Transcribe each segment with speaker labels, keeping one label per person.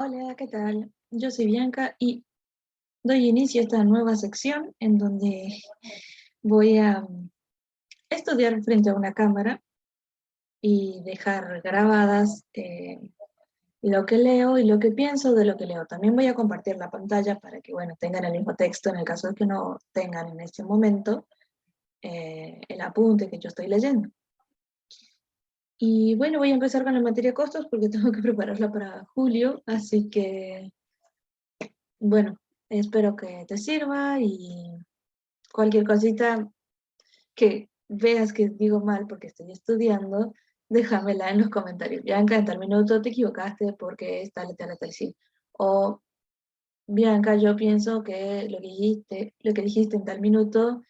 Speaker 1: Hola, ¿qué tal? Yo soy Bianca y doy inicio a esta nueva sección en donde voy a estudiar frente a una cámara y dejar grabadas lo que leo y lo que pienso de lo que leo. También voy a compartir la pantalla para que, bueno, tengan el mismo texto en el caso de que no tengan en este momento el apunte que yo estoy leyendo. Y bueno, voy a empezar con la materia costos porque tengo que prepararla para julio, así que, bueno, espero que te sirva y cualquier cosita que veas que digo mal porque estoy estudiando, déjamela en los comentarios. Bianca, en tal minuto te equivocaste porque es tal, tal, tal, sí. O Bianca, yo pienso que lo que dijiste en tal minuto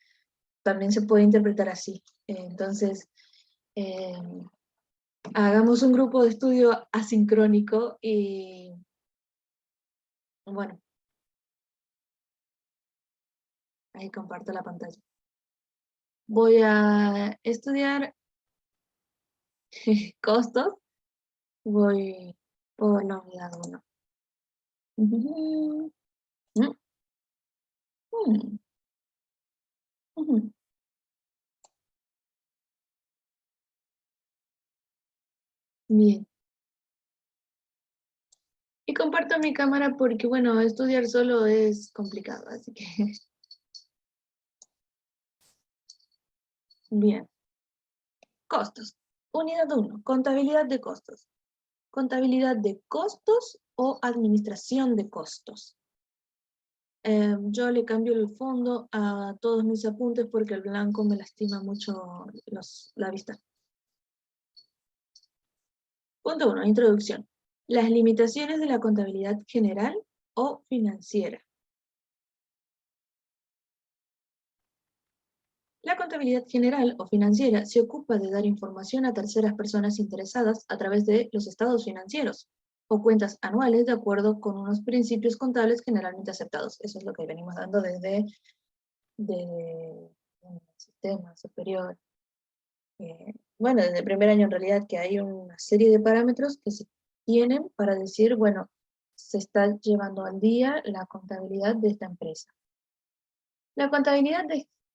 Speaker 1: también se puede interpretar así. Entonces, eh, hagamos un grupo de estudio asincrónico y, bueno, ahí comparto la pantalla. Voy a estudiar costos. Voy por la unidad 1. Ujú, mm, mm, ujú. Bien. Y comparto mi cámara porque, bueno, estudiar solo es complicado, así que, bien. Costos. Unidad 1, contabilidad de costos. Contabilidad de costos o administración de costos. Yo le cambio el fondo a todos mis apuntes porque el blanco me lastima mucho la vista. Punto 1, introducción. Las limitaciones de la contabilidad general o financiera. La contabilidad general o financiera se ocupa de dar información a terceras personas interesadas a través de los estados financieros o cuentas anuales de acuerdo con unos principios contables generalmente aceptados. Eso es lo que venimos dando desde el sistema superior. Bueno, desde el primer año en realidad que hay una serie de parámetros que se tienen para decir, bueno, se está llevando al día la contabilidad de esta empresa. La contabilidad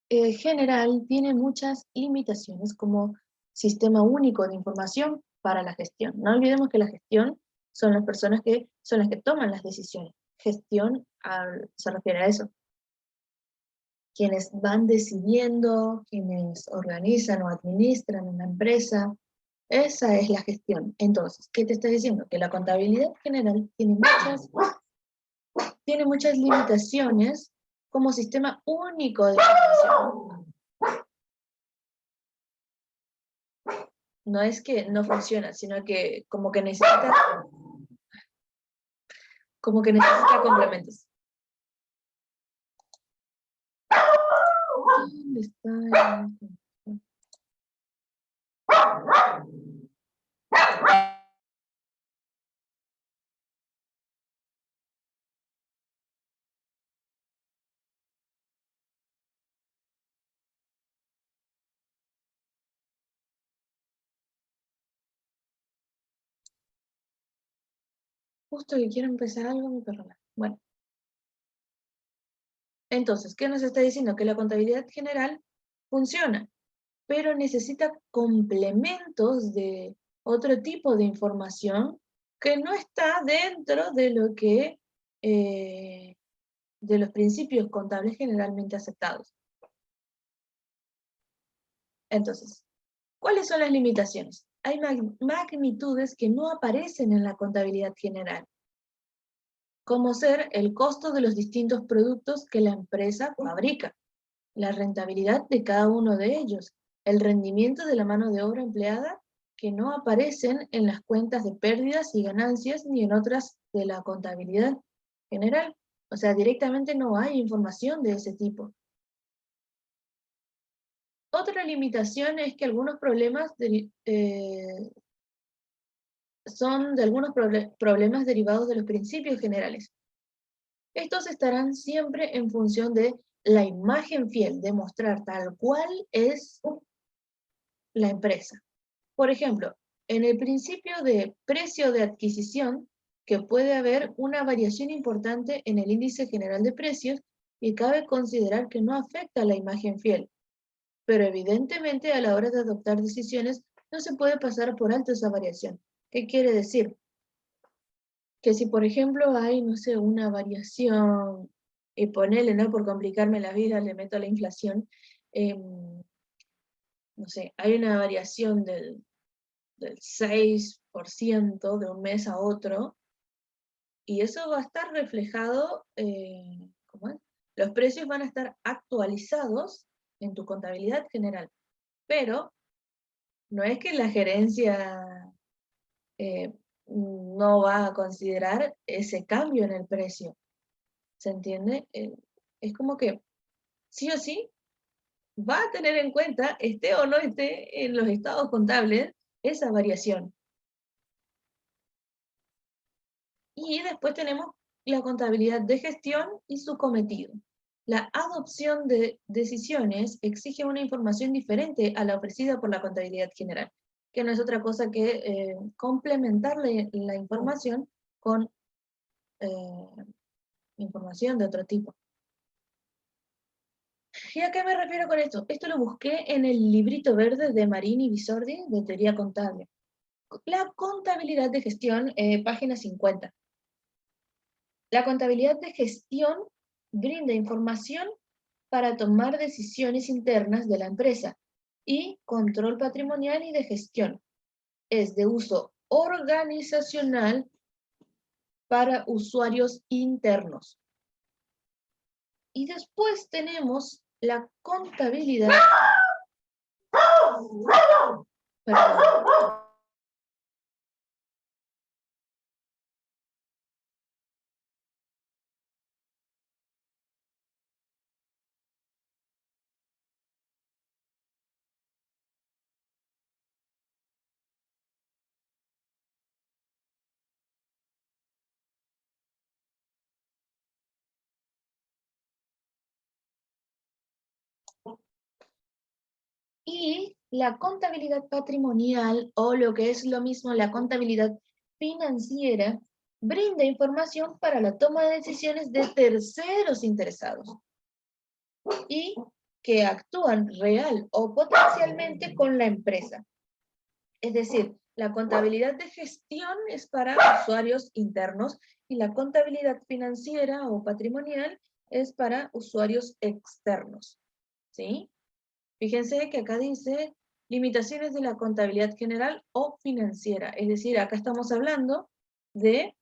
Speaker 1: general tiene muchas limitaciones como sistema único de información para la gestión. No olvidemos que la gestión son las personas que son las que toman las decisiones. Gestión se refiere a eso. Quienes van decidiendo, quienes organizan o administran una empresa, esa es la gestión. Entonces, ¿qué te estoy diciendo? Que la contabilidad general tiene muchas limitaciones como sistema único de información. No es que no funciona, sino que como que necesita complementos. ¿Dónde está? Justo que quiero empezar algo, me perdona. Bueno, entonces, ¿qué nos está diciendo? Que la contabilidad general funciona, pero necesita complementos de otro tipo de información que no está dentro de lo que de los principios contables generalmente aceptados. Entonces, ¿cuáles son las limitaciones? Hay magnitudes que no aparecen en la contabilidad general, como ser el costo de los distintos productos que la empresa fabrica, la rentabilidad de cada uno de ellos, el rendimiento de la mano de obra empleada, que no aparecen en las cuentas de pérdidas y ganancias ni en otras de la contabilidad general. O sea, directamente no hay información de ese tipo. Otra limitación es que algunos problemas son de algunos problemas derivados de los principios generales. Estos estarán siempre en función de la imagen fiel, de mostrar tal cual es la empresa. Por ejemplo, en el principio de precio de adquisición, que puede haber una variación importante en el índice general de precios y cabe considerar que no afecta a la imagen fiel. Pero evidentemente a la hora de adoptar decisiones no se puede pasar por alto esa variación. ¿Qué quiere decir? Que si por ejemplo hay, no sé, una variación, y ponele, ¿no? Por complicarme la vida, le meto la inflación, no sé, hay una variación del 6% de un mes a otro, y eso va a estar reflejado, ¿cómo es? Los precios van a estar actualizados en tu contabilidad general, pero no es que la gerencia no va a considerar ese cambio en el precio, ¿se entiende? Es como que sí o sí va a tener en cuenta, esté o no esté en los estados contables, esa variación. Y después tenemos la contabilidad de gestión y su cometido. La adopción de decisiones exige una información diferente a la ofrecida por la contabilidad general, que no es otra cosa que complementarle la información con información de otro tipo. ¿Y a qué me refiero con esto? Esto lo busqué en el librito verde de Marini Bisordi de teoría contable. La contabilidad de gestión, página 50. La contabilidad de gestión brinda información para tomar decisiones internas de la empresa y control patrimonial y de gestión. Es de uso organizacional para usuarios internos. Y después tenemos la contabilidad. Perdón. Y la contabilidad patrimonial, o lo que es lo mismo, la contabilidad financiera, brinda información para la toma de decisiones de terceros interesados y que actúan real o potencialmente con la empresa. Es decir, la contabilidad de gestión es para usuarios internos y la contabilidad financiera o patrimonial es para usuarios externos. ¿Sí? Fíjense que acá dice limitaciones de la contabilidad general o financiera. Es decir, acá estamos hablando de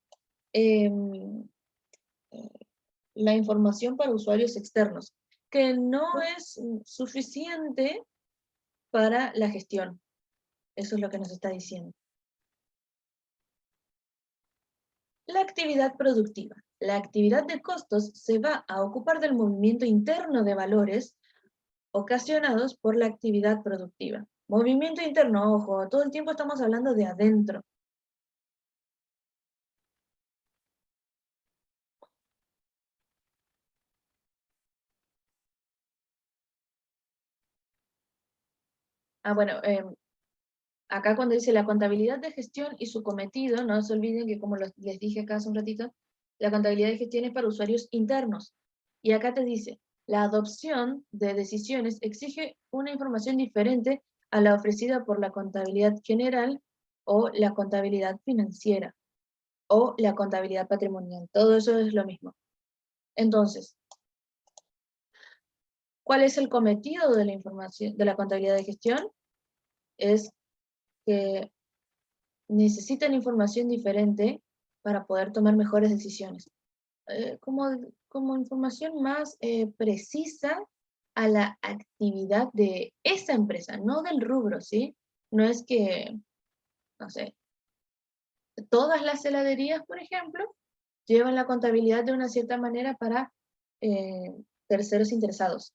Speaker 1: la información para usuarios externos, que no es suficiente para la gestión. Eso es lo que nos está diciendo. La actividad productiva. La actividad de costos se va a ocupar del movimiento interno de valores ocasionados por la actividad productiva. Movimiento interno, ojo, todo el tiempo estamos hablando de adentro. Bueno, acá cuando dice la contabilidad de gestión y su cometido, no se olviden que como les dije acá hace un ratito, la contabilidad de gestión es para usuarios internos. Y acá te dice, la adopción de decisiones exige una información diferente a la ofrecida por la contabilidad general o la contabilidad financiera o la contabilidad patrimonial. Todo eso es lo mismo. Entonces, ¿cuál es el cometido de la información de la contabilidad de gestión? Es que necesitan información diferente para poder tomar mejores decisiones. Como información más precisa a la actividad de esa empresa, no del rubro, ¿sí? No es que, no sé, todas las heladerías, por ejemplo, llevan la contabilidad de una cierta manera para terceros interesados.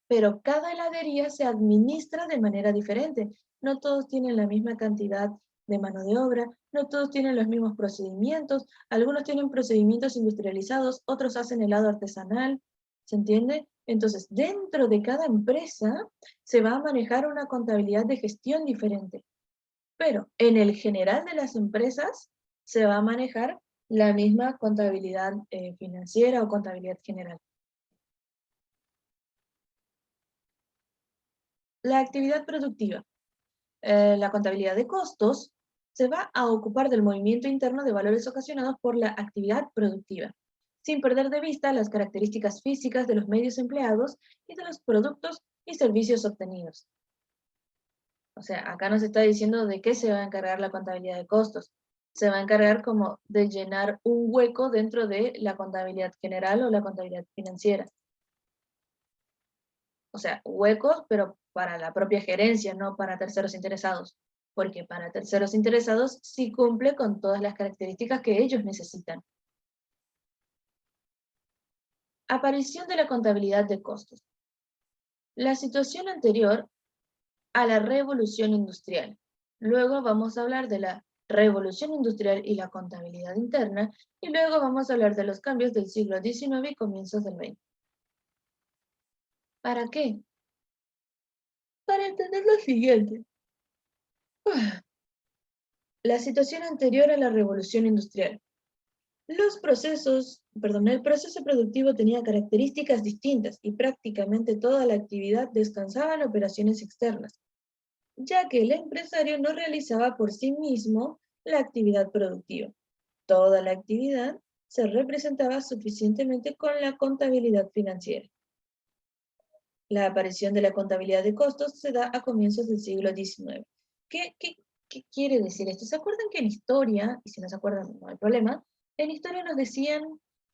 Speaker 1: Pero cada heladería se administra de manera diferente. No todos tienen la misma cantidad de mano de obra, no todos tienen los mismos procedimientos, algunos tienen procedimientos industrializados, otros hacen helado artesanal, ¿se entiende? Entonces, dentro de cada empresa se va a manejar una contabilidad de gestión diferente. Pero en el general de las empresas se va a manejar la misma contabilidad financiera o contabilidad general. La actividad productiva. La contabilidad de costos se va a ocupar del movimiento interno de valores ocasionados por la actividad productiva, sin perder de vista las características físicas de los medios empleados y de los productos y servicios obtenidos. O sea, acá nos está diciendo de qué se va a encargar la contabilidad de costos. Se va a encargar como de llenar un hueco dentro de la contabilidad general o la contabilidad financiera. O sea, huecos, pero para la propia gerencia, no para terceros interesados. Porque para terceros interesados sí cumple con todas las características que ellos necesitan. Aparición de la contabilidad de costos. La situación anterior a la revolución industrial. Luego vamos a hablar de la revolución industrial y la contabilidad interna, y luego vamos a hablar de los cambios del siglo XIX y comienzos del XX. ¿Para qué? Para entender lo siguiente. La situación anterior a la revolución industrial. El proceso productivo tenía características distintas y prácticamente toda la actividad descansaba en operaciones externas, ya que el empresario no realizaba por sí mismo la actividad productiva. Toda la actividad se representaba suficientemente con la contabilidad financiera. La aparición de la contabilidad de costos se da a comienzos del siglo XIX. ¿Qué quiere decir esto? ¿Se acuerdan que en historia, y si no se acuerdan no hay problema, en historia nos decían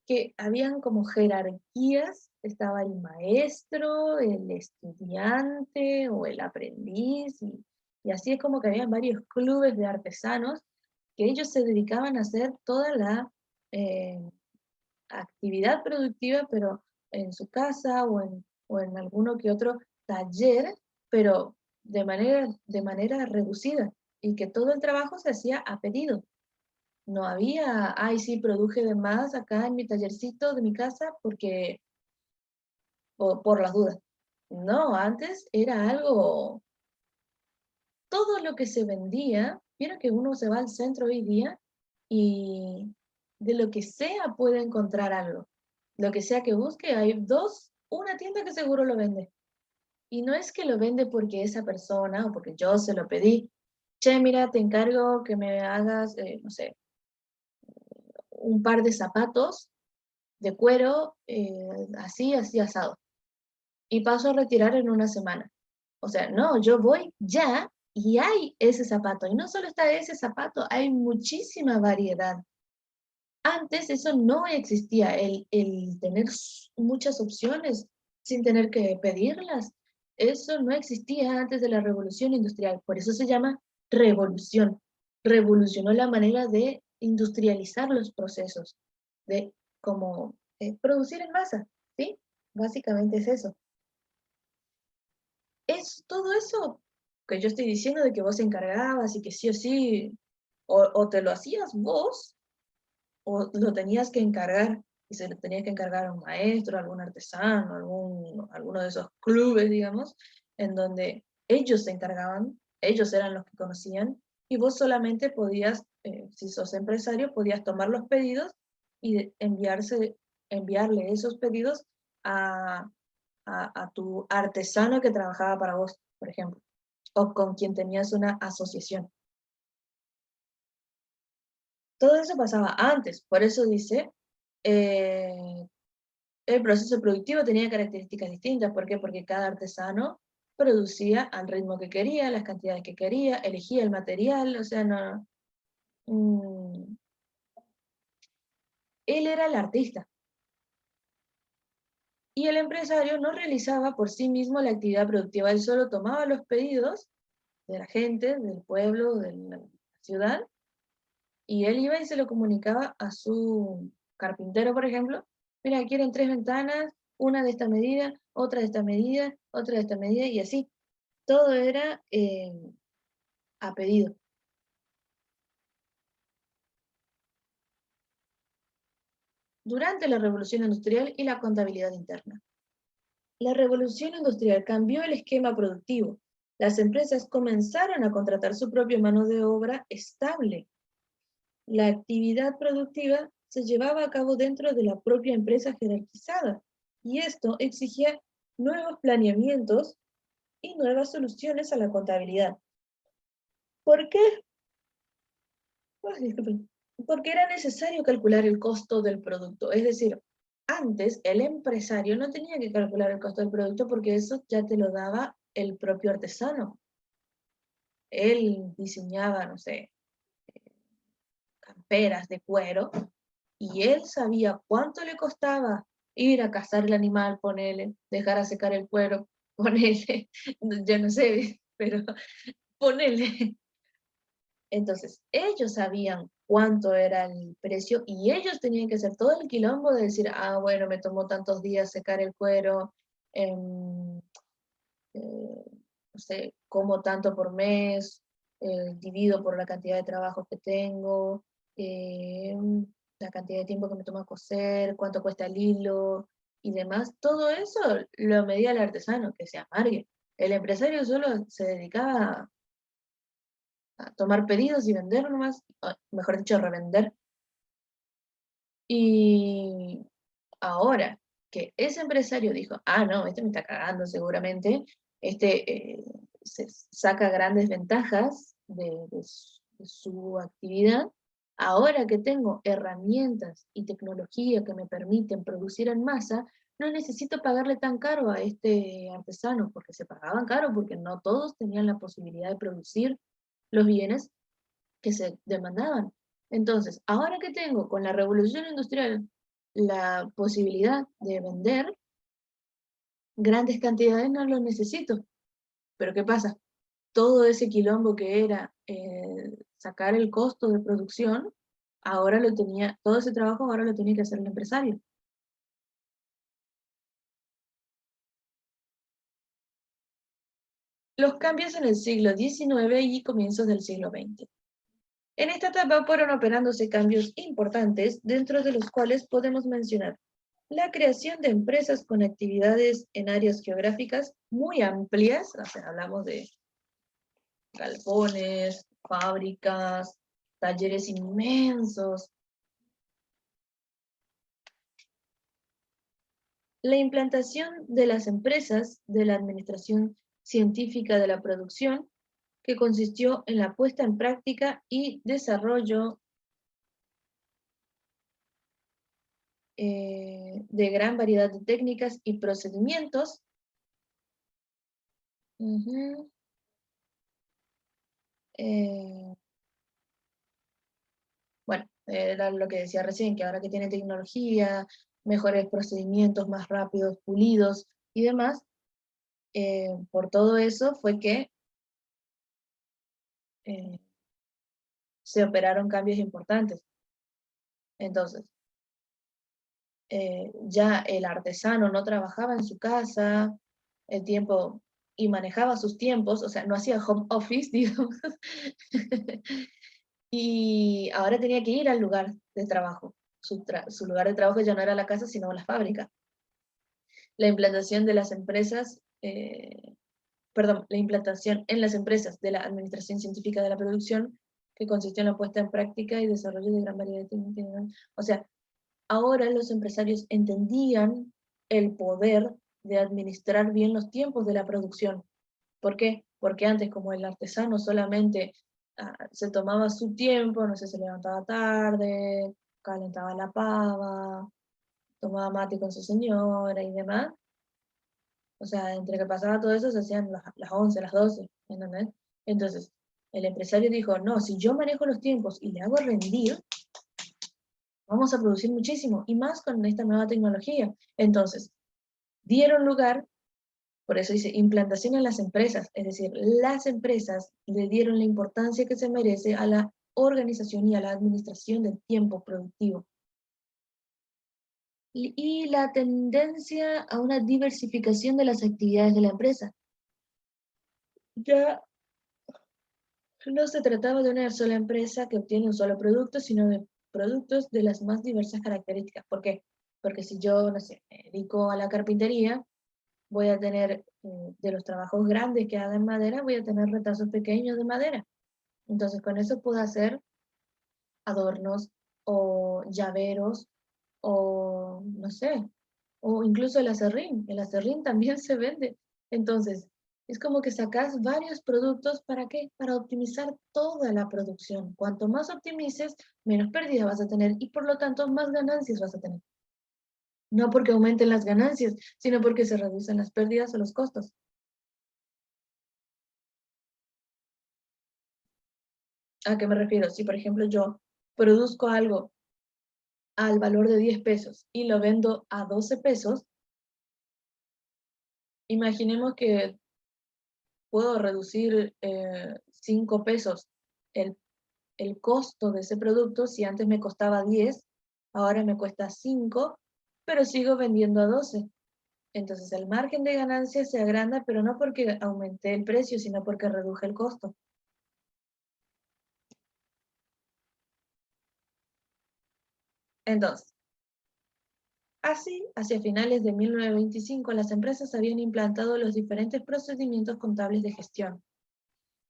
Speaker 1: que habían como jerarquías, estaba el maestro, el estudiante o el aprendiz, y así es como que habían varios clubes de artesanos que ellos se dedicaban a hacer toda la eh, actividad productiva, pero en su casa o en alguno que otro taller, pero de manera reducida, y que todo el trabajo se hacía a pedido. No había, ay, sí, produje de más acá en mi tallercito de mi casa porque, por las dudas. No, antes era algo, todo lo que se vendía, vieron que uno se va al centro hoy día y de lo que sea puede encontrar algo. Lo que sea que busque, hay una tienda que seguro lo vende. Y no es que lo vende porque esa persona o porque yo se lo pedí. Che, mira, te encargo que me hagas, no sé, un par de zapatos de cuero, así, así asado. Y paso a retirar en una semana. O sea, no, yo voy ya y hay ese zapato. Y no solo está ese zapato, hay muchísima variedad. Antes eso no existía, el tener muchas opciones sin tener que pedirlas. Eso no existía antes de la revolución industrial. Por eso se llama revolución. Revolucionó la manera de industrializar los procesos, de como producir en masa, ¿sí? Básicamente es eso. Es todo eso que yo estoy diciendo de que vos encargabas y que sí o sí, o te lo hacías vos, o lo tenías que encargar, y se lo tenías que encargar a un maestro, a algún artesano, alguno de esos clubes, digamos, en donde ellos se encargaban, ellos eran los que conocían, y vos solamente podías, si sos empresario, podías tomar los pedidos y enviarle esos pedidos a, a tu artesano que trabajaba para vos, por ejemplo, o con quien tenías una asociación. Todo eso pasaba antes, por eso dice, eh, el proceso productivo tenía características distintas. ¿Por qué? Porque cada artesano producía al ritmo que quería, las cantidades que quería, elegía el material, o sea, no, él era el artista. Y el empresario no realizaba por sí mismo la actividad productiva, él solo tomaba los pedidos de la gente, del pueblo, de la ciudad, y él iba y se lo comunicaba a su carpintero, por ejemplo. Mira, quieren 3 ventanas, una de esta medida, otra de esta medida, otra de esta medida, y así. Todo era a pedido. Durante la Revolución Industrial y la contabilidad interna. La Revolución Industrial cambió el esquema productivo. Las empresas comenzaron a contratar su propia mano de obra estable. La actividad productiva se llevaba a cabo dentro de la propia empresa jerarquizada, y esto exigía nuevos planeamientos y nuevas soluciones a la contabilidad. ¿Por qué? Disculpen. Porque era necesario calcular el costo del producto. Es decir, antes el empresario no tenía que calcular el costo del producto porque eso ya te lo daba el propio artesano. Él diseñaba, no sé, camperas de cuero y él sabía cuánto le costaba ir a cazar el animal, ponerle, dejar a secar el cuero, ponerle, yo no sé, pero ponerle. Entonces, ellos sabían cuánto era el precio y ellos tenían que hacer todo el quilombo de decir, ah, bueno, me tomó tantos días secar el cuero, no sé, como tanto por mes, divido por la cantidad de trabajo que tengo, eh, la cantidad de tiempo que me toma coser, cuánto cuesta el hilo y demás. Todo eso lo medía el artesano, que se amargue. El empresario solo se dedicaba a tomar pedidos y vender nomás, mejor dicho, revender. Y ahora que ese empresario dijo, ah, no, este me está cagando seguramente, se saca grandes ventajas de su actividad, ahora que tengo herramientas y tecnología que me permiten producir en masa, no necesito pagarle tan caro a este artesano, porque se pagaban caro, porque no todos tenían la posibilidad de producir los bienes que se demandaban. Entonces, ahora que tengo con la revolución industrial la posibilidad de vender grandes cantidades, no lo necesito. Pero ¿qué pasa? Todo ese quilombo que era sacar el costo de producción, ahora lo tenía, todo ese trabajo ahora lo tenía que hacer el empresario. Los cambios en el siglo XIX y comienzos del siglo XX. En esta etapa fueron operándose cambios importantes, dentro de los cuales podemos mencionar la creación de empresas con actividades en áreas geográficas muy amplias, o sea, hablamos de galpones, fábricas, talleres inmensos. La implantación de las empresas de la administración científica de la producción, que consistió en la puesta en práctica y desarrollo de gran variedad de técnicas y procedimientos. Eh, bueno, era lo que decía recién, que ahora que tiene tecnología, mejores procedimientos, más rápidos, pulidos y demás, por todo eso fue que eh, se operaron cambios importantes. Entonces, ya el artesano no trabajaba en su casa, el tiempo, y manejaba sus tiempos, o sea, no hacía home office, digamos, y ahora tenía que ir al lugar de trabajo. Su lugar de trabajo ya no era la casa, sino la fábrica. La implantación de las empresas, perdón, la implantación en las empresas de la Administración Científica de la Producción, que consistió en la puesta en práctica y desarrollo de gran variedad de técnicas. O sea, ahora los empresarios entendían el poder de administrar bien los tiempos de la producción. ¿Por qué? Porque antes, como el artesano solamente se tomaba su tiempo, no sé, se levantaba tarde, calentaba la pava, tomaba mate con su señora y demás, o sea, entre que pasaba todo eso se hacían las 11, las 12, ¿entendés? Entonces, el empresario dijo, no, si yo manejo los tiempos y le hago rendir, vamos a producir muchísimo, y más con esta nueva tecnología. Entonces, dieron lugar, por eso dice, implantación en las empresas, es decir, las empresas le dieron la importancia que se merece a la organización y a la administración del tiempo productivo. Y la tendencia a una diversificación de las actividades de la empresa. Ya no se trataba de una sola empresa que obtiene un solo producto, sino de productos de las más diversas características. ¿Por qué? Porque si yo, no sé, me dedico a la carpintería, voy a tener, de los trabajos grandes que haga en madera, voy a tener retazos pequeños de madera. Entonces, con eso puedo hacer adornos o llaveros o no sé, o incluso el acerrín también se vende. Entonces, es como que sacas varios productos, ¿para qué? Para optimizar toda la producción. Cuanto más optimices, menos pérdidas vas a tener y por lo tanto más ganancias vas a tener. No porque aumenten las ganancias, sino porque se reducen las pérdidas o los costos. ¿A qué me refiero? Si, por ejemplo, yo produzco algo al valor de 10 pesos y lo vendo a 12 pesos, imaginemos que puedo reducir 5 pesos el, el costo de ese producto. Si antes me costaba 10, ahora me cuesta 5, pero sigo vendiendo a 12. Entonces el margen de ganancia se agranda, pero no porque aumenté el precio, sino porque reduje el costo. Entonces, así, hacia finales de 1925, las empresas habían implantado los diferentes procedimientos contables de gestión.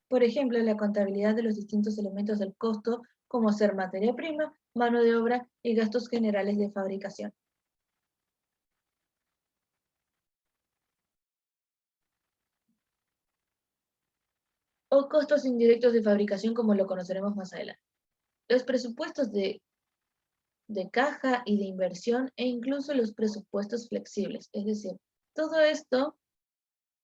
Speaker 1: Por ejemplo, la contabilidad de los distintos elementos del costo, como ser materia prima, mano de obra y gastos generales de fabricación. O costos indirectos de fabricación, como lo conoceremos más adelante. Los presupuestos de caja y de inversión e incluso los presupuestos flexibles. Es decir, todo esto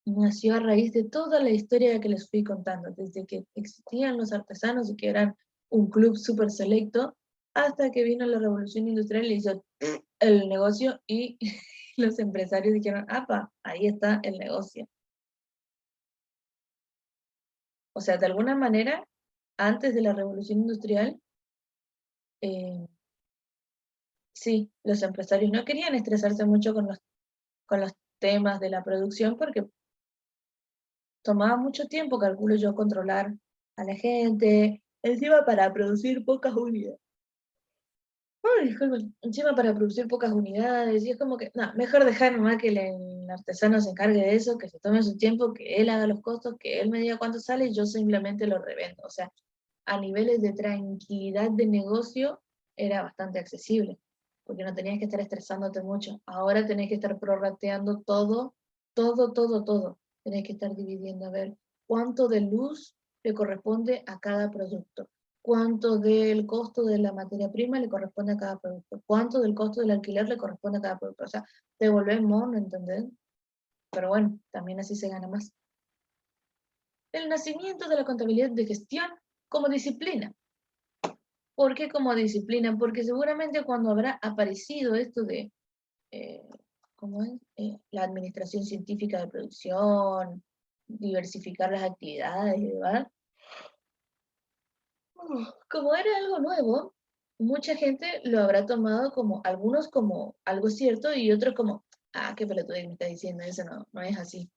Speaker 1: nació a raíz de toda la historia que les fui contando, desde que existían los artesanos y que eran un club súper selecto, hasta que vino la revolución industrial y hizo el negocio y los empresarios dijeron, ¡apa! Ahí está el negocio. O sea, de alguna manera, antes de la revolución industrial, eh, sí, los empresarios no querían estresarse mucho con los temas de la producción porque tomaba mucho tiempo, calculo yo, controlar a la gente, encima para producir pocas unidades. Ay, disculpe, encima para producir pocas unidades, y es como que, no, mejor dejar nomás que el artesano se encargue de eso, que se tome su tiempo, que él haga los costos, que él me diga cuánto sale y yo simplemente lo revendo. O sea, a niveles de tranquilidad de negocio era bastante accesible, porque no tenías que estar estresándote mucho. Ahora tenés que estar prorrateando todo, todo, todo, todo. Tenés que estar dividiendo a ver cuánto de luz le corresponde a cada producto, cuánto del costo de la materia prima le corresponde a cada producto, cuánto del costo del alquiler le corresponde a cada producto. O sea, te volvés mono, ¿entendés? Pero bueno, también así se gana más. El nacimiento de la contabilidad de gestión como disciplina. ¿Por qué como disciplina? Porque seguramente cuando habrá aparecido esto de, eh, ¿cómo es? La administración científica de producción, diversificar las actividades y demás, como era algo nuevo, mucha gente lo habrá tomado como, algunos como algo cierto y otros como, ah, qué pelotudez me está diciendo, eso no, no es así.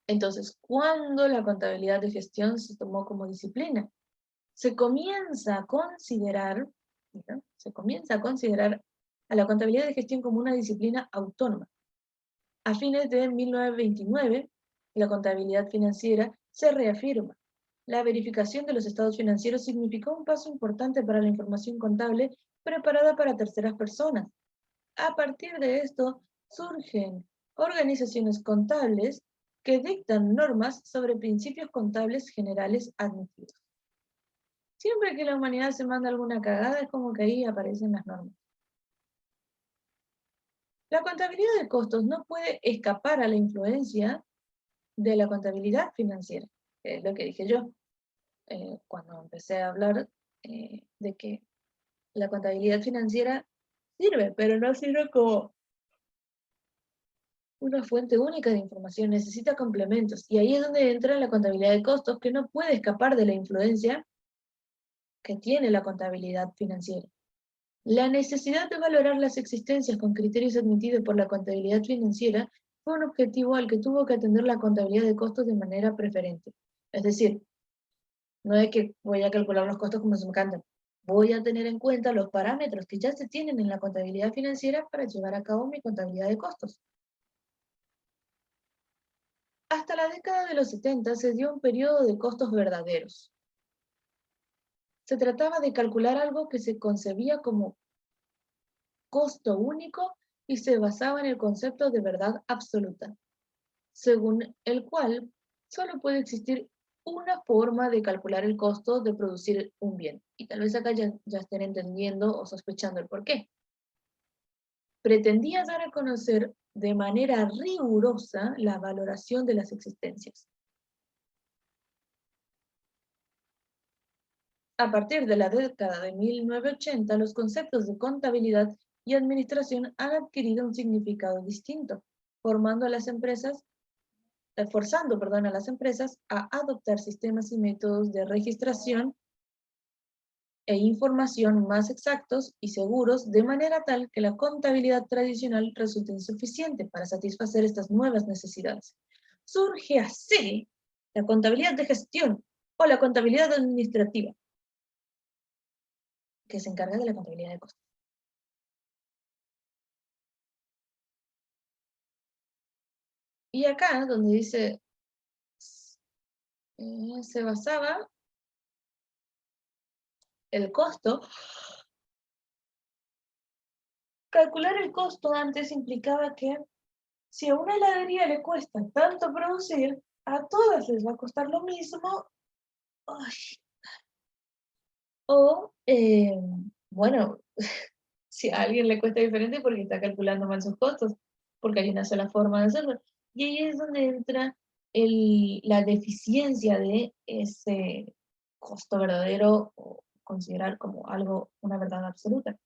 Speaker 1: Entonces, ¿cuándo la contabilidad de gestión se tomó como disciplina? Se comienza a considerar, ¿no? Se comienza a considerar a la contabilidad de gestión como una disciplina autónoma. A fines de 1929, la contabilidad financiera se reafirma. La verificación de los estados financieros significó un paso importante para la información contable preparada para terceras personas. A partir de esto, surgen organizaciones contables que dictan normas sobre principios contables generales admitidos. Siempre que la humanidad se manda alguna cagada, es como que ahí aparecen las normas. La contabilidad de costos no puede escapar a la influencia de la contabilidad financiera, que es lo que dije yo cuando empecé a hablar de que la contabilidad financiera sirve, pero no sirve como una fuente única de información, necesita complementos. Y ahí es donde entra la contabilidad de costos, que no puede escapar de la influencia que tiene la contabilidad financiera. La necesidad de valorar las existencias con criterios admitidos por la contabilidad financiera fue un objetivo al que tuvo que atender la contabilidad de costos de manera preferente. Es decir, no es que voy a calcular los costos como se me cantan. Voy a tener en cuenta los parámetros que ya se tienen en la contabilidad financiera para llevar a cabo mi contabilidad de costos. Hasta la década de los 70 se dio un periodo de costos verdaderos. Se trataba de calcular algo que se concebía como costo único y se basaba en el concepto de verdad absoluta, según el cual solo puede existir una forma de calcular el costo de producir un bien. Y tal vez acá ya estén entendiendo o sospechando el porqué. Pretendía dar a conocer de manera rigurosa la valoración de las existencias. A partir de la década de 1980, los conceptos de contabilidad y administración han adquirido un significado distinto, forzando a las empresas a adoptar sistemas y métodos de registración e información más exactos y seguros, de manera tal que la contabilidad tradicional resulte insuficiente para satisfacer estas nuevas necesidades. Surge así la contabilidad de gestión o la contabilidad administrativa, que se encarga de la contabilidad de costos. Y acá, donde dice, se basaba el costo, calcular el costo antes implicaba que si a una heladería le cuesta tanto producir, a todas les va a costar lo mismo. Ay. O, bueno, si a alguien le cuesta diferente porque está calculando mal sus costos, porque hay una sola forma de hacerlo. Y ahí es donde entra la deficiencia de ese costo verdadero o considerar como algo, una verdad absoluta.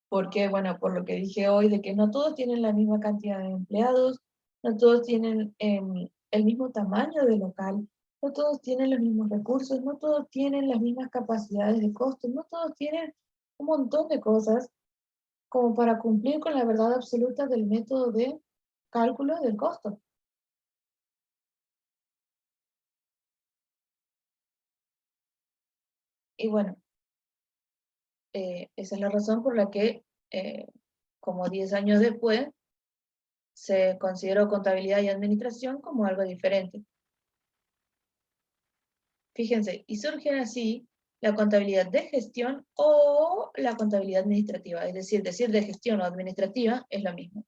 Speaker 1: Porque, bueno, por lo que dije hoy, de que no todos tienen la misma cantidad de empleados, no todos tienen el mismo tamaño de local, no todos tienen los mismos recursos, no todos tienen las mismas capacidades de costo, no todos tienen un montón de cosas como para cumplir con la verdad absoluta del método de cálculo del costo. Y bueno, esa es la razón por la que, como 10 años después, se consideró contabilidad y administración como algo diferente. Fíjense, y surgen así la contabilidad de gestión o la contabilidad administrativa, es decir de gestión o administrativa es lo mismo.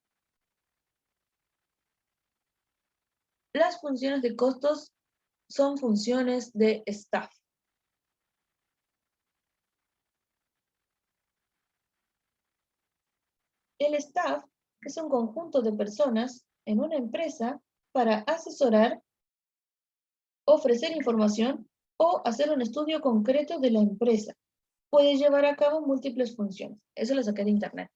Speaker 1: Las funciones de costos son funciones de staff. El staff es un conjunto de personas en una empresa para asesorar, ofrecer información o hacer un estudio concreto de la empresa. Puede llevar a cabo múltiples funciones. Eso lo saqué de internet.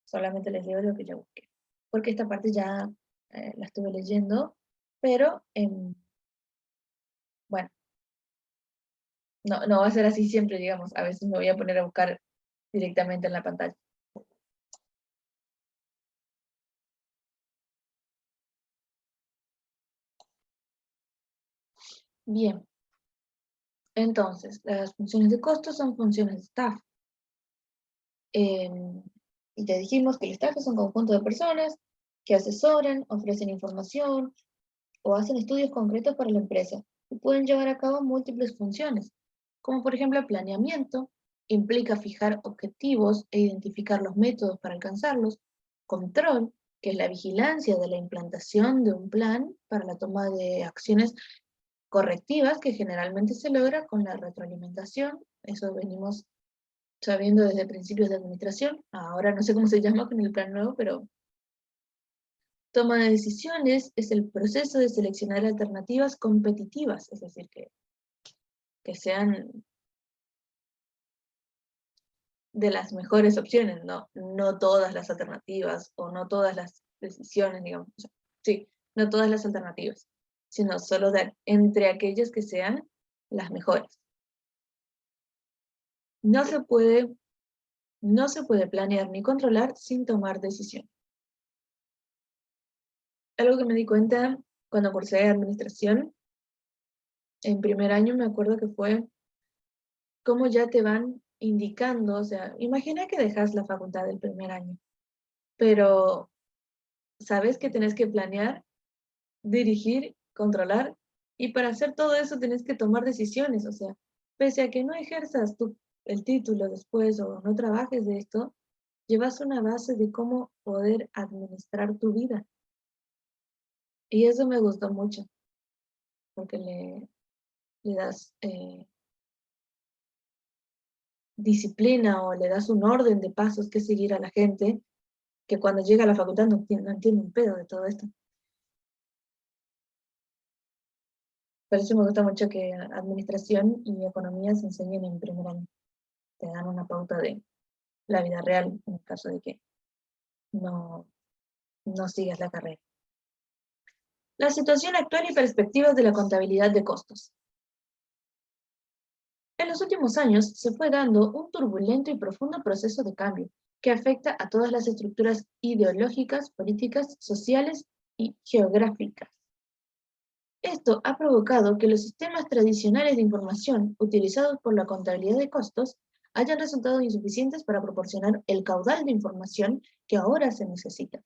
Speaker 1: Solamente les digo lo que yo busqué. Porque esta parte ya la estuve leyendo, pero bueno, no va a ser así siempre, digamos. A veces me voy a poner a buscar directamente en la pantalla. Bien, entonces, las funciones de costo son funciones de staff. Y ya dijimos que el staff es un conjunto de personas que asesoran, ofrecen información o hacen estudios concretos para la empresa y pueden llevar a cabo múltiples funciones, como por ejemplo planeamiento, implica fijar objetivos e identificar los métodos para alcanzarlos, control, que es la vigilancia de la implantación de un plan para la toma de acciones correctivas que generalmente se logra con la retroalimentación, eso venimos sabiendo desde principios de administración, ahora no sé cómo se llama con el plan nuevo, pero toma de decisiones es el proceso de seleccionar alternativas competitivas, es decir, que sean de las mejores opciones, no todas las alternativas o no todas las decisiones, digamos. Sí, no todas las alternativas, sino solo entre aquellas que sean las mejores. No se puede, no se puede planear ni controlar sin tomar decisión. Algo que me di cuenta cuando cursé administración, en primer año me acuerdo que fue cómo ya te van indicando, o sea, imagina que dejas la facultad del primer año, pero sabes que tenés que planear, dirigir, controlar Y para hacer todo eso tenés que tomar decisiones, o sea, pese a que no ejerzas el título después o no trabajes de esto, llevas una base de cómo poder administrar tu vida. Y eso me gustó mucho, porque le das disciplina o le das un orden de pasos que seguir a la gente, que cuando llega a la facultad no entiende un pedo de todo esto. Por eso me gusta mucho que administración y economía se enseñen en primer año. Te dan una pauta de la vida real, en el caso de que no, no sigas la carrera. La situación actual y perspectivas de la contabilidad de costos. En los últimos años se fue dando un turbulento y profundo proceso de cambio que afecta a todas las estructuras ideológicas, políticas, sociales y geográficas. Esto ha provocado que los sistemas tradicionales de información utilizados por la contabilidad de costos hayan resultado insuficientes para proporcionar el caudal de información que ahora se necesita.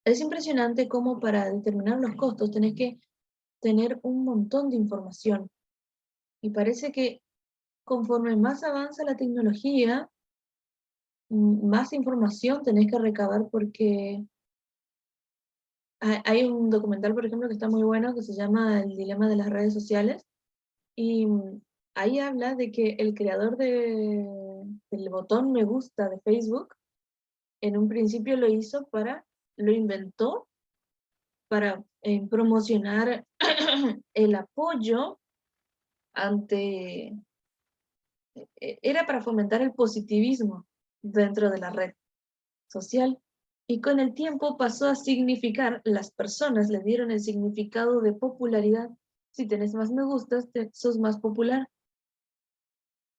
Speaker 1: Es impresionante cómo para determinar los costos tenés que tener un montón de información. Y parece que conforme más avanza la tecnología, más información tenés que recabar porque hay un documental, por ejemplo, que está muy bueno, que se llama El dilema de las redes sociales, y ahí habla de que el creador del botón me gusta de Facebook, en un principio lo inventó para promocionar el apoyo ante, era para fomentar el positivismo dentro de la red social. Y con el tiempo pasó a significar, las personas le dieron el significado de popularidad. Si tenés más me gustas, sos más popular.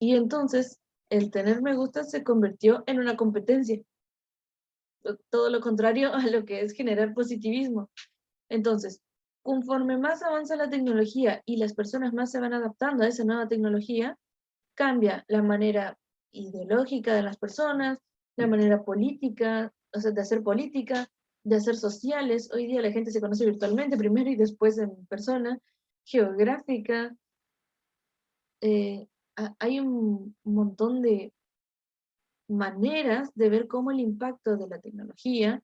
Speaker 1: Y entonces el tener me gustas se convirtió en una competencia. Todo lo contrario a lo que es generar positivismo. Entonces, conforme más avanza la tecnología y las personas más se van adaptando a esa nueva tecnología, cambia la manera ideológica de las personas, la manera política, o sea, de hacer política, de hacer sociales. Hoy día la gente se conoce virtualmente primero y después en persona, geográfica. Hay un montón de maneras de ver cómo el impacto de la tecnología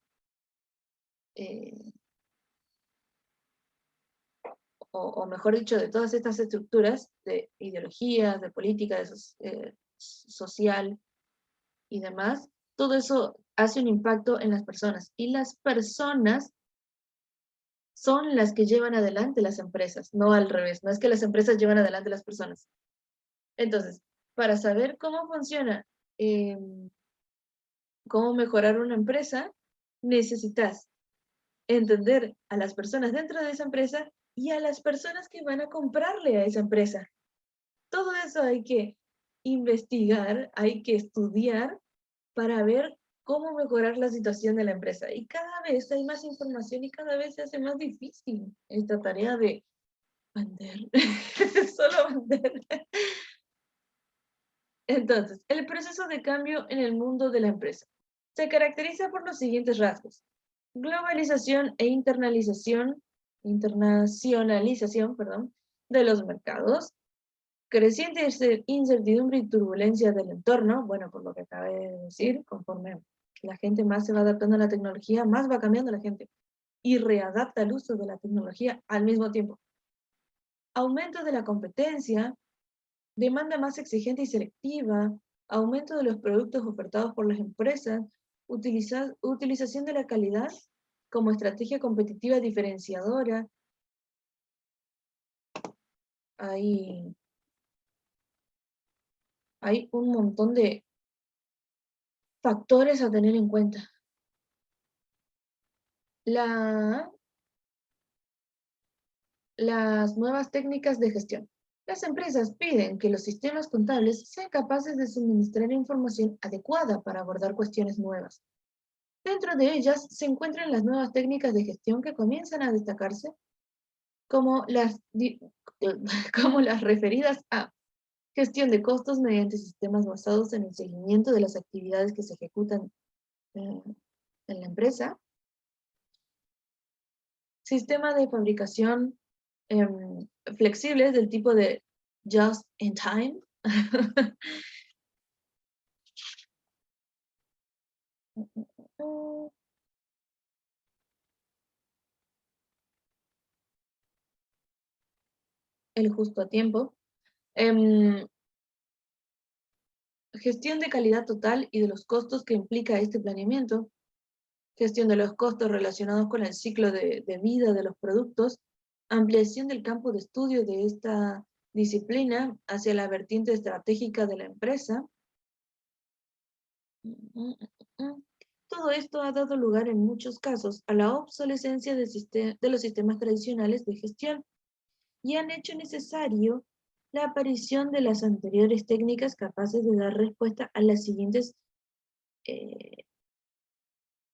Speaker 1: eh, o mejor dicho, de todas estas estructuras de ideologías, de política, social y demás, todo eso hace un impacto en las personas. Y las personas son las que llevan adelante las empresas, no al revés. No es que las empresas llevan adelante las personas. Entonces, para saber cómo funciona, eh, cómo mejorar una empresa, necesitas entender a las personas dentro de esa empresa y a las personas que van a comprarle a esa empresa. Todo eso hay que investigar, hay que estudiar para ver cómo mejorar la situación de la empresa. Y cada vez hay más información y cada vez se hace más difícil esta tarea de vender, solo vender. Entonces, el proceso de cambio en el mundo de la empresa se caracteriza por los siguientes rasgos: globalización e internacionalización, perdón, de los mercados, creciente incertidumbre y turbulencia del entorno. Bueno, por lo que acabé de decir, conforme la gente más se va adaptando a la tecnología, más va cambiando la gente y readapta el uso de la tecnología al mismo tiempo. Aumento de la competencia, demanda más exigente y selectiva, aumento de los productos ofertados por las empresas, utilización de la calidad como estrategia competitiva diferenciadora. Hay un montón de factores a tener en cuenta. Las nuevas técnicas de gestión. Las empresas piden que los sistemas contables sean capaces de suministrar información adecuada para abordar cuestiones nuevas. Dentro de ellas se encuentran las nuevas técnicas de gestión que comienzan a destacarse como las referidas a Gestión de costos mediante sistemas basados en el seguimiento de las actividades que se ejecutan en la empresa. Sistema de fabricación flexibles del tipo de just in time. El justo a tiempo. Gestión de calidad total y de los costos que implica este planeamiento. Gestión de los costos relacionados con el ciclo de vida de los productos. Ampliación del campo de estudio de esta disciplina hacia la vertiente estratégica de la empresa. Todo esto ha dado lugar en muchos casos a la obsolescencia de los sistemas tradicionales de gestión y han hecho necesario la aparición de las anteriores técnicas capaces de dar respuesta a las siguientes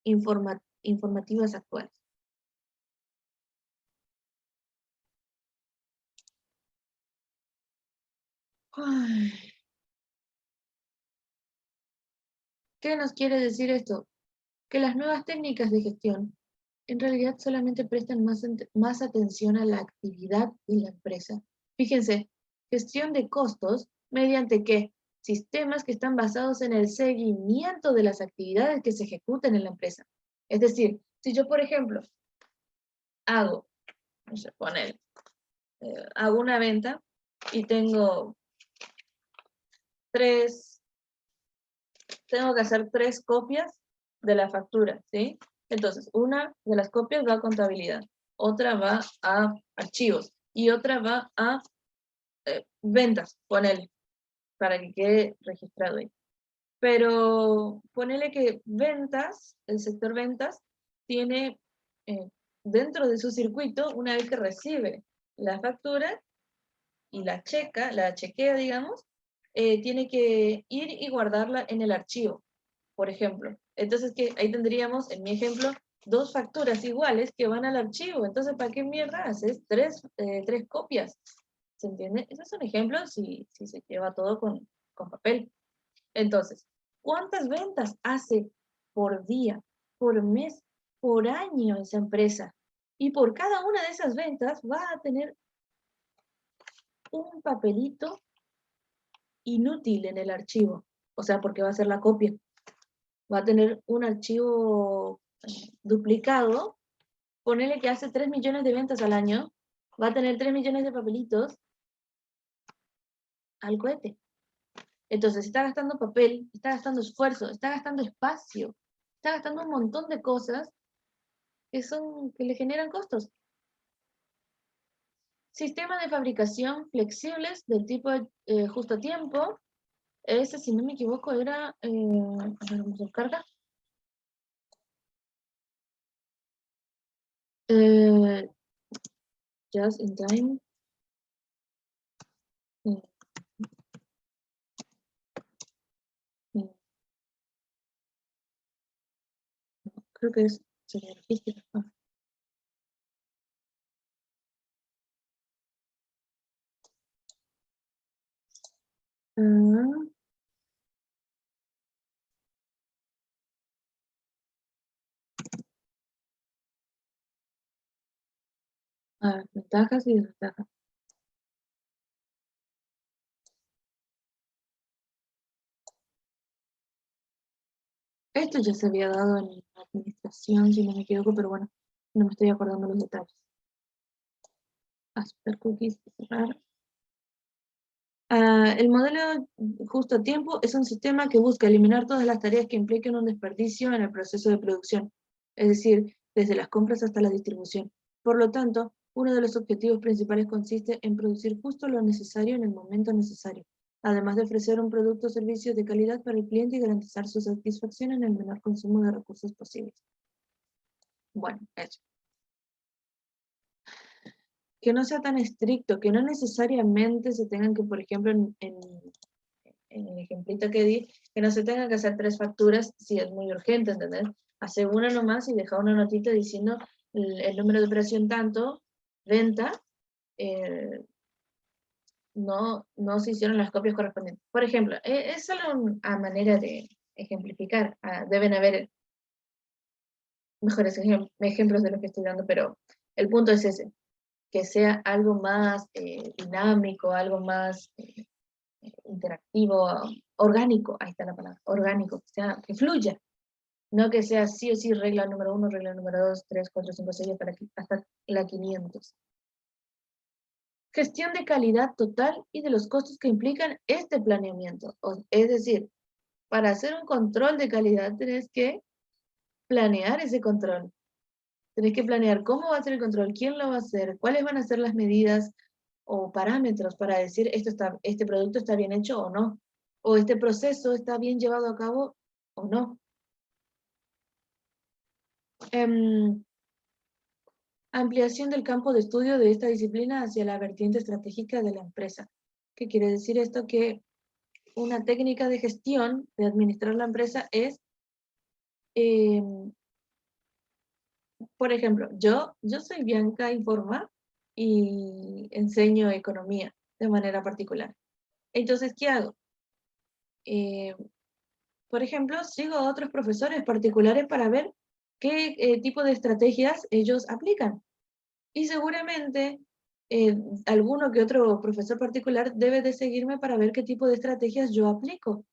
Speaker 1: informativas actuales. Ay. ¿Qué nos quiere decir esto? Que las nuevas técnicas de gestión en realidad solamente prestan más atención a la actividad de la empresa. Fíjense, gestión de costos mediante ¿qué? Sistemas que están basados en el seguimiento de las actividades que se ejecutan en la empresa. Es decir, si yo, por ejemplo, hago, no sé, hago una venta y tengo tengo que hacer 3 copias de la factura, ¿sí? Entonces, una de las copias va a contabilidad, otra va a archivos y otra va a ventas, ponele, para que quede registrado ahí. Pero ponele que ventas, el sector ventas, tiene dentro de su circuito, una vez que recibe la factura y la chequea, digamos, tiene que ir y guardarla en el archivo, por ejemplo. Entonces, ahí tendríamos, en mi ejemplo, 2 facturas iguales que van al archivo. Entonces, ¿para qué mierda haces 3 copias? ¿Se entiende? Ese es un ejemplo si se lleva todo con papel. Entonces, ¿cuántas ventas hace por día, por mes, por año esa empresa? Y por cada una de esas ventas va a tener un papelito inútil en el archivo. O sea, porque va a ser la copia. Va a tener un archivo duplicado. Ponele que hace 3 millones de ventas al año. Va a tener 3 millones de papelitos al cohete. Entonces, está gastando papel, está gastando esfuerzo, está gastando espacio, está gastando un montón de cosas que le generan costos. Sistemas de fabricación flexibles del tipo justo a tiempo. Ese, si no me equivoco, era... a ver, vamos a buscarla. Just in time. Creo que sería logística. A ver, ventajas y desventajas. Esto ya se había dado en la administración, si no me equivoco, pero bueno, no me estoy acordando los detalles. Aceptar cookies, cerrar. El modelo justo a tiempo es un sistema que busca eliminar todas las tareas que impliquen un desperdicio en el proceso de producción, es decir, desde las compras hasta la distribución. Por lo tanto, uno de los objetivos principales consiste en producir justo lo necesario en el momento necesario, además de ofrecer un producto o servicio de calidad para el cliente y garantizar su satisfacción en el menor consumo de recursos posibles. Bueno, eso. Que no sea tan estricto, que no necesariamente se tengan que, por ejemplo, en el ejemplito que di, que no se tengan que hacer 3 facturas si es muy urgente, ¿entendés? Hace una nomás y deja una notita diciendo el número de operación tanto, venta, no se hicieron las copias correspondientes. Por ejemplo, es solo una manera de ejemplificar. Deben haber mejores ejemplos de lo que estoy dando, pero el punto es ese, que sea algo más dinámico, algo más interactivo, orgánico, ahí está la palabra, orgánico, que fluya, no que sea sí o sí regla número 1, regla número 2, 3, 4, 5, 6, hasta la 500. Gestión de calidad total y de los costos que implican este planeamiento. Es decir, para hacer un control de calidad tenés que planear ese control. Tenés que planear cómo va a ser el control, quién lo va a hacer, cuáles van a ser las medidas o parámetros para decir este producto está bien hecho o no, o este proceso está bien llevado a cabo o no. Ampliación del campo de estudio de esta disciplina hacia la vertiente estratégica de la empresa. ¿Qué quiere decir esto? Que una técnica de gestión, de administrar la empresa es, por ejemplo, yo soy Bianca Informa y enseño economía de manera particular. Entonces, ¿qué hago? Por ejemplo, sigo a otros profesores particulares para ver qué tipo de estrategias ellos aplican. Y seguramente alguno que otro profesor particular debe de seguirme para ver qué tipo de estrategias yo aplico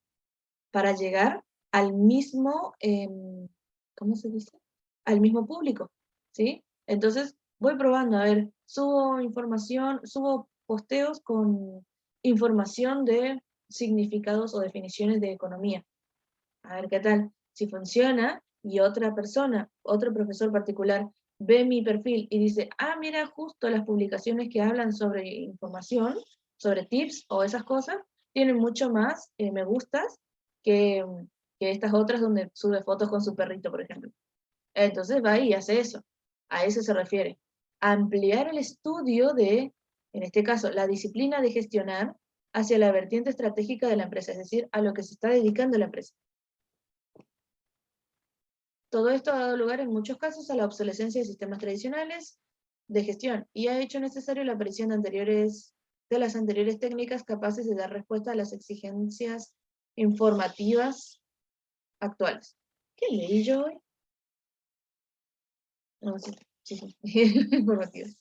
Speaker 1: para llegar al mismo, ¿cómo se dice? Al mismo público, ¿sí? Entonces voy probando, a ver, subo posteos con información de significados o definiciones de economía. A ver qué tal. Si funciona y otra persona, otro profesor particular, ve mi perfil y dice, mira, justo las publicaciones que hablan sobre información, sobre tips o esas cosas, tienen mucho más me gustas que, que estas otras donde sube fotos con su perrito, por ejemplo. Entonces va y hace eso. A eso se refiere. Ampliar el estudio de, en este caso, la disciplina de gestionar hacia la vertiente estratégica de la empresa, es decir, a lo que se está dedicando la empresa. Todo esto ha dado lugar en muchos casos a la obsolescencia de sistemas tradicionales de gestión y ha hecho necesario la aparición de las anteriores técnicas capaces de dar respuesta a las exigencias informativas actuales. ¿Qué leí yo hoy? No, sí, informativas.